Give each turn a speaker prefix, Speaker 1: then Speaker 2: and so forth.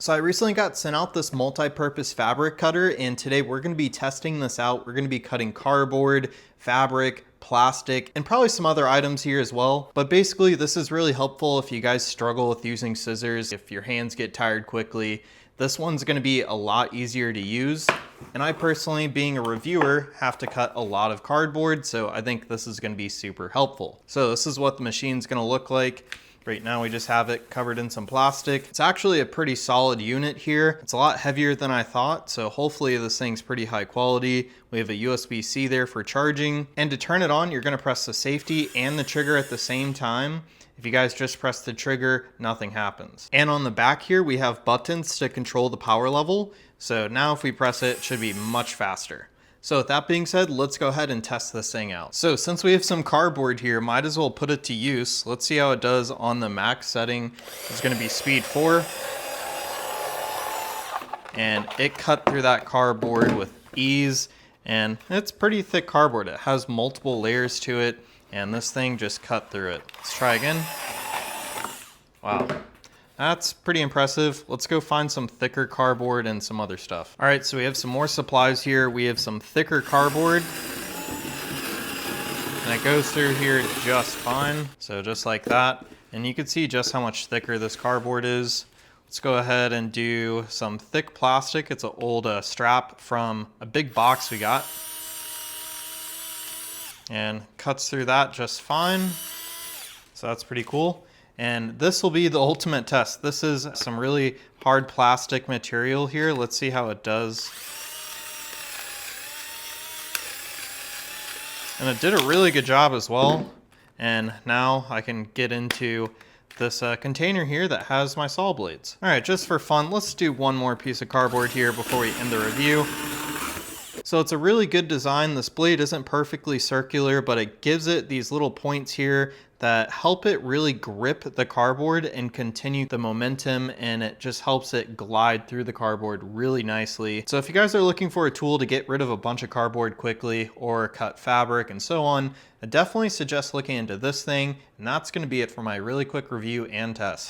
Speaker 1: So I recently got sent out this multi-purpose fabric cutter, and today we're going to be testing this out. We're going to be cutting cardboard, fabric, plastic, and probably some other items here as well. But basically this is really helpful if you guys struggle with using scissors, if your hands get tired quickly. This one's going to be a lot easier to use. And I personally, being a reviewer, have to cut a lot of cardboard, so I think this is going to be super helpful. So this is what the machine's going to look like. Right now we just have it covered in some plastic. It's actually a pretty solid unit here. It's a lot heavier than I thought, so hopefully this thing's pretty high quality. We have a USB-C there for charging. And to turn it on, you're gonna press the safety and the trigger at the same time. If you guys just press the trigger, nothing happens. And on the back here, we have buttons to control the power level. So now if we press it, it should be much faster. So with that being said, let's go ahead and test this thing out. So since we have some cardboard here, might as well put it to use. Let's see how it does on the max setting. It's gonna be speed 4. And it cut through that cardboard with ease. And it's pretty thick cardboard. It has multiple layers to it. And this thing just cut through it. Let's try again. Wow. That's pretty impressive. Let's go find some thicker cardboard and some other stuff. All right, so we have some more supplies here. We have some thicker cardboard. And it goes through here just fine. So just like that. And you can see just how much thicker this cardboard is. Let's go ahead and do some thick plastic. It's an old strap from a big box we got. And cuts through that just fine. So that's pretty cool. And this will be the ultimate test. This is some really hard plastic material here. Let's see how it does. And it did a really good job as well. And now I can get into this container here that has my saw blades. All right, just for fun, let's do one more piece of cardboard here before we end the review. So it's a really good design. This blade isn't perfectly circular, but it gives it these little points here that help it really grip the cardboard and continue the momentum, and it just helps it glide through the cardboard really nicely. So if you guys are looking for a tool to get rid of a bunch of cardboard quickly or cut fabric and so on, I definitely suggest looking into this thing, and that's going to be it for my really quick review and test.